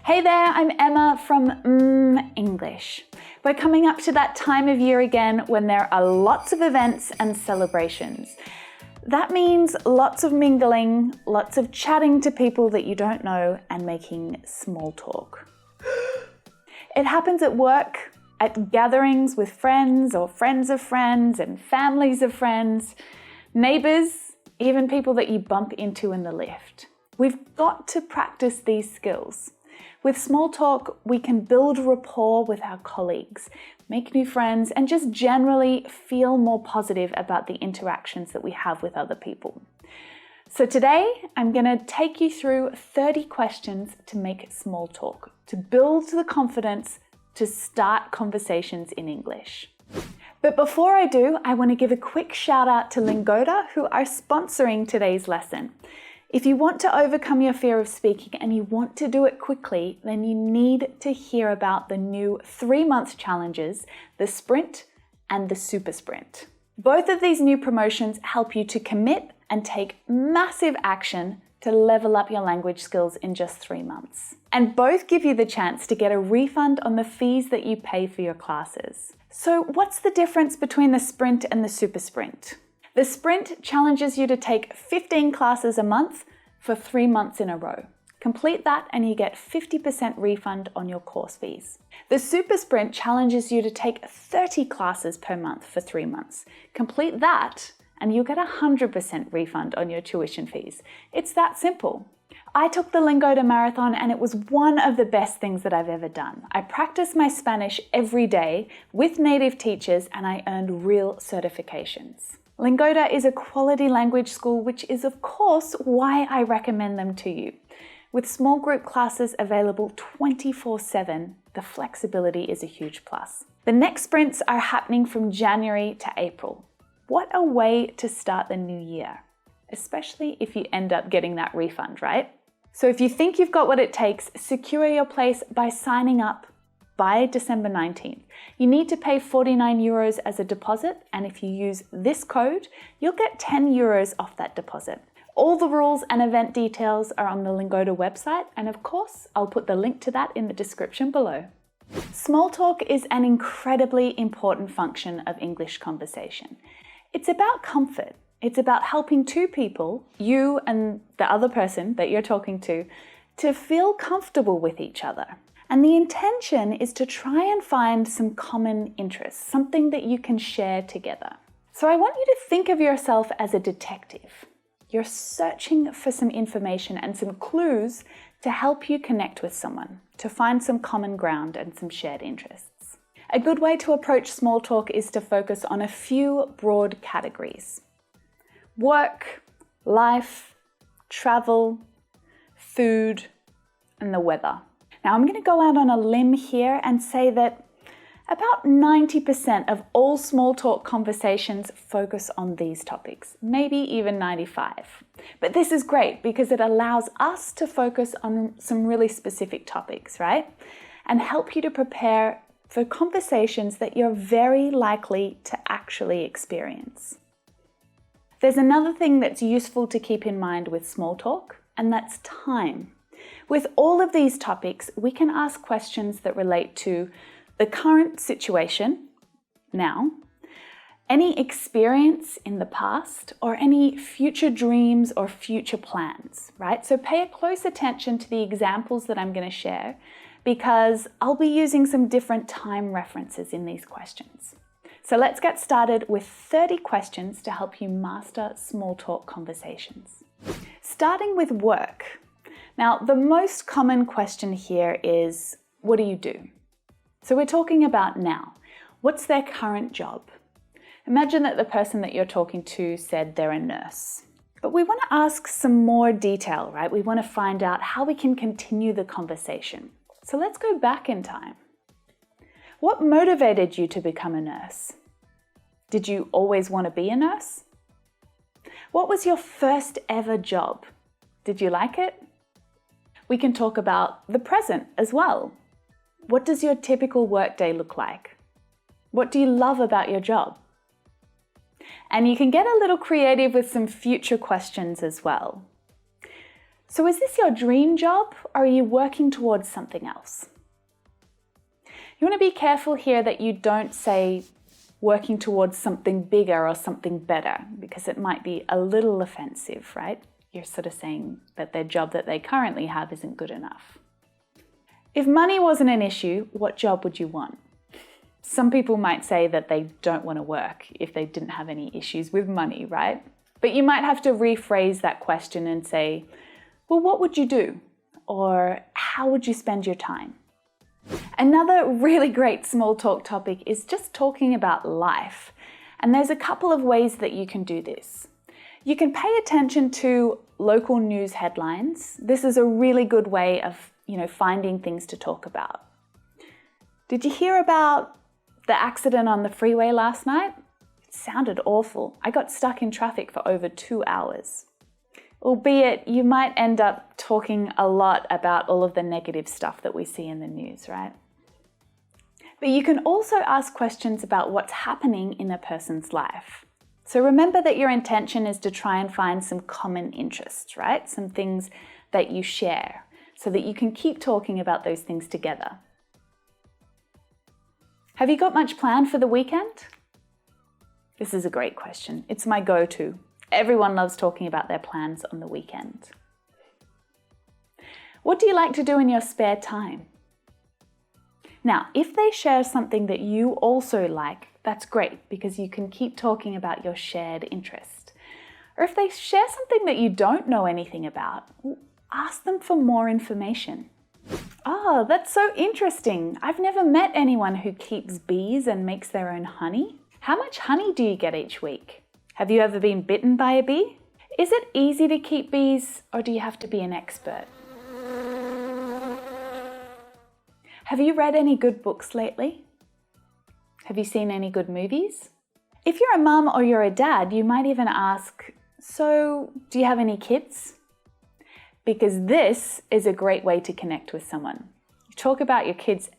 Hey there, I'm Emma from mmmEnglish. We're coming up to that time of year again when there are lots of events and celebrations. That means lots of mingling, lots of chatting to people that you don't know and making small talk. It happens at work, at gatherings with friends or friends of friends and families of friends, neighbours, even people that you bump into in the lift. We've got to practice these skills. With small talk, we can build rapport with our colleagues, make new friends, and just generally feel more positive about the interactions that we have with other people. So today, I'm going to take you through 30 questions to make small talk, to build the confidence to start conversations in English. But before I do, I want to give a quick shout out to Lingoda, who are sponsoring today's lesson. If you want to overcome your fear of speaking and you want to do it quickly, then you need to hear about the new 3-month challenges, the Sprint and the Super Sprint. Both of these new promotions help you to commit and take massive action to level up your language skills in just 3 months. And both give you the chance to get a refund on the fees that you pay for your classes. So what's the difference between the Sprint and the Super Sprint? The Sprint challenges you to take 15 classes a month for 3 months in a row. Complete that and you get 50% refund on your course fees. The Super Sprint challenges you to take 30 classes per month for 3 months. Complete that and you'll get 100% refund on your tuition fees. It's that simple. I took the Lingoda Marathon and it was one of the best things that I've ever done. I practiced my Spanish every day with native teachers and I earned real certifications. Lingoda is a quality language school, which is of course why I recommend them to you. With small group classes available 24/7, the flexibility is a huge plus. The next sprints are happening from January to April. What a way to start the new year, especially if you end up getting that refund, right? So if you think you've got what it takes, secure your place by signing up by December 19th. You need to pay 49 euros as a deposit, and if you use this code, you'll get 10 euros off that deposit. All the rules and event details are on the Lingoda website, and of course, I'll put the link to that in the description below. Small talk is an incredibly important function of English conversation. It's about comfort. It's about helping two people, you and the other person that you're talking to feel comfortable with each other. And the intention is to try and find some common interests, something that you can share together. So I want you to think of yourself as a detective. You're searching for some information and some clues to help you connect with someone, to find some common ground and some shared interests. A good way to approach small talk is to focus on a few broad categories: work, life, travel, food, and the weather. Now I'm going to go out on a limb here and say that about 90% of all small talk conversations focus on these topics, maybe even 95. But this is great because it allows us to focus on some really specific topics, right? And help you to prepare for conversations that you're very likely to actually experience. There's another thing that's useful to keep in mind with small talk, and that's time. With all of these topics, we can ask questions that relate to the current situation, now, any experience in the past, or any future dreams or future plans, right? So pay close attention to the examples that I'm going to share because I'll be using some different time references in these questions. So let's get started with 30 questions to help you master small talk conversations. Starting with work. Now, the most common question here is, what do you do? So we're talking about now. What's their current job? Imagine that the person that you're talking to said they're a nurse. But we want to ask some more detail, right? We want to find out how we can continue the conversation. So let's go back in time. What motivated you to become a nurse? Did you always want to be a nurse? What was your first ever job? Did you like it? We can talk about the present as well. What does your typical workday look like? What do you love about your job? And you can get a little creative with some future questions as well. So is this your dream job, or are you working towards something else? You want to be careful here that you don't say working towards something bigger or something better, because it might be a little offensive, right? You're sort of saying that their job that they currently have isn't good enough. If money wasn't an issue, what job would you want? Some people might say that they don't want to work if they didn't have any issues with money, right? But you might have to rephrase that question and say, well, what would you do? Or how would you spend your time? Another really great small talk topic is just talking about life. And there's a couple of ways that you can do this. You can pay attention to local news headlines. This is a really good way of, finding things to talk about. Did you hear about the accident on the freeway last night? It sounded awful. I got stuck in traffic for over 2 hours. Albeit, you might end up talking a lot about all of the negative stuff that we see in the news, right? But you can also ask questions about what's happening in a person's life. So remember that your intention is to try and find some common interests, right? Some things that you share, so that you can keep talking about those things together. Have you got much planned for the weekend? This is a great question. It's my go-to. Everyone loves talking about their plans on the weekend. What do you like to do in your spare time? Now, if they share something that you also like, that's great, because you can keep talking about your shared interest. Or if they share something that you don't know anything about, ask them for more information. Oh, that's so interesting. I've never met anyone who keeps bees and makes their own honey. How much honey do you get each week? Have you ever been bitten by a bee? Is it easy to keep bees, or do you have to be an expert? Have you read any good books lately? Have you seen any good movies? If you're a mum or you're a dad, you might even ask, so do you have any kids? Because this is a great way to connect with someone. You talk about your kids'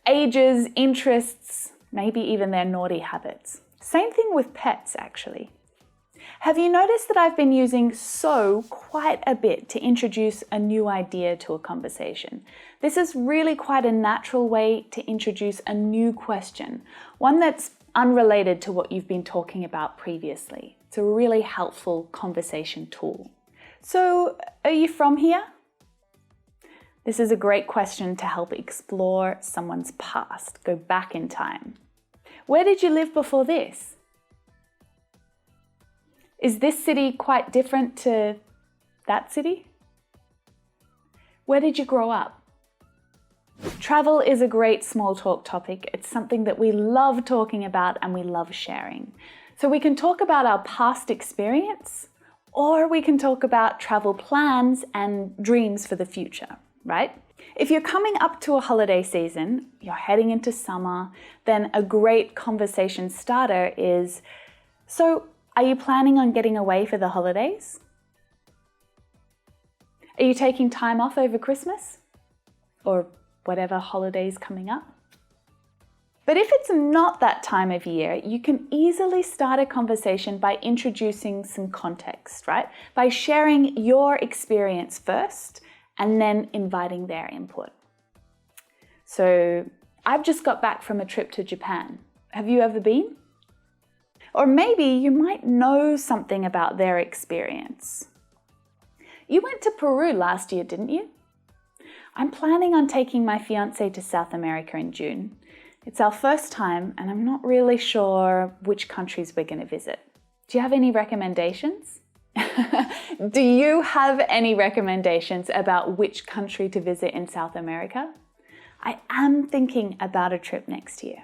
ages, interests, maybe even their naughty habits. Same thing with pets, actually. Have you noticed that I've been using so quite a bit to introduce a new idea to a conversation? This is really quite a natural way to introduce a new question, one that's unrelated to what you've been talking about previously. It's a really helpful conversation tool. So, are you from here? This is a great question to help explore someone's past, go back in time. Where did you live before this? Is this city quite different to that city? Where did you grow up? Travel is a great small talk topic. It's something that we love talking about and we love sharing. So we can talk about our past experience, or we can talk about travel plans and dreams for the future, right? If you're coming up to a holiday season, you're heading into summer, then a great conversation starter is, so are you planning on getting away for the holidays? Are you taking time off over Christmas? Or whatever holidays coming up? But if it's not that time of year, you can easily start a conversation by introducing some context, right? By sharing your experience first and then inviting their input. So, I've just got back from a trip to Japan. Have you ever been? Or maybe you might know something about their experience. You went to Peru last year, didn't you? I'm planning on taking my fiancé to South America in June. It's our first time, and I'm not really sure which countries we're going to visit. Do you have any recommendations? Do you have any recommendations about which country to visit in South America? I am thinking about a trip next year.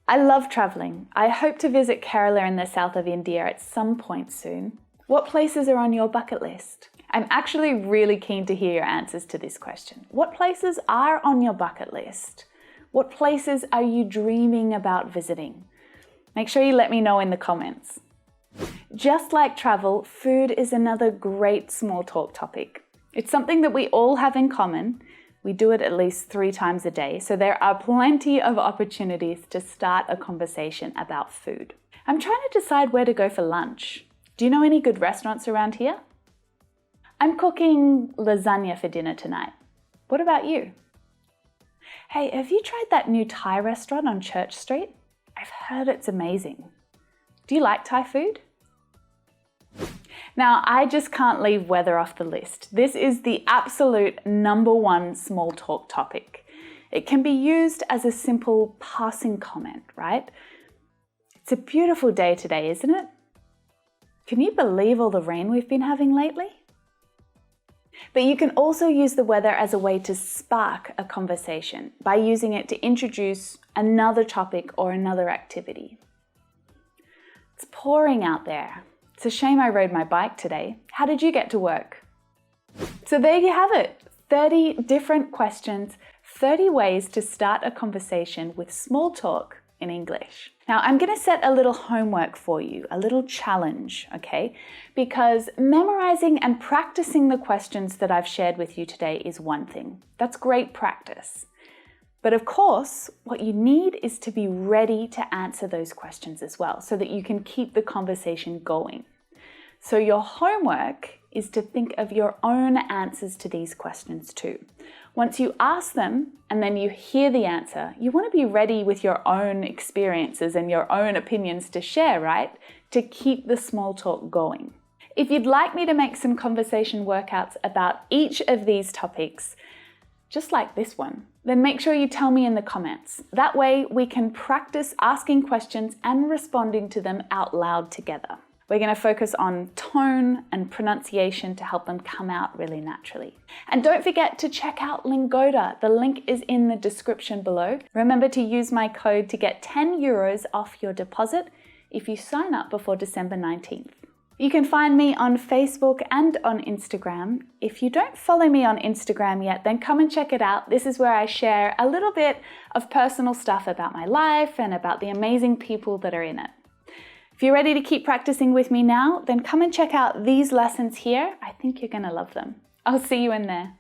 I love traveling. I hope to visit Kerala in the south of India at some point soon. What places are on your bucket list? I'm actually really keen to hear your answers to this question. What places are on your bucket list? What places are you dreaming about visiting? Make sure you let me know in the comments. Just like travel, food is another great small talk topic. It's something that we all have in common. We do it at least 3 times a day, so there are plenty of opportunities to start a conversation about food. I'm trying to decide where to go for lunch. Do you know any good restaurants around here? I'm cooking lasagna for dinner tonight. What about you? Hey, have you tried that new Thai restaurant on Church Street? I've heard it's amazing. Do you like Thai food? Now, I just can't leave weather off the list. This is the absolute #1 small talk topic. It can be used as a simple passing comment, right? It's a beautiful day today, isn't it? Can you believe all the rain we've been having lately? But you can also use the weather as a way to spark a conversation by using it to introduce another topic or another activity. It's pouring out there. It's a shame I rode my bike today. How did you get to work? So there you have it. 30 different questions, 30 ways to start a conversation with small talk in English. Now, I'm going to set a little homework for you, a little challenge, okay? Because memorizing and practicing the questions that I've shared with you today is one thing. That's great practice. But of course, what you need is to be ready to answer those questions as well, so that you can keep the conversation going. So your homework is to think of your own answers to these questions too. Once you ask them and then you hear the answer, you want to be ready with your own experiences and your own opinions to share, right? To keep the small talk going. If you'd like me to make some conversation workouts about each of these topics, just like this one, then make sure you tell me in the comments. That way we can practice asking questions and responding to them out loud together. We're going to focus on tone and pronunciation to help them come out really naturally. And don't forget to check out Lingoda. The link is in the description below. Remember to use my code to get 10 euros off your deposit if you sign up before December 19th. You can find me on Facebook and on Instagram. If you don't follow me on Instagram yet, then come and check it out. This is where I share a little bit of personal stuff about my life and about the amazing people that are in it. If you're ready to keep practicing with me now, then come and check out these lessons here. I think you're going to love them. I'll see you in there.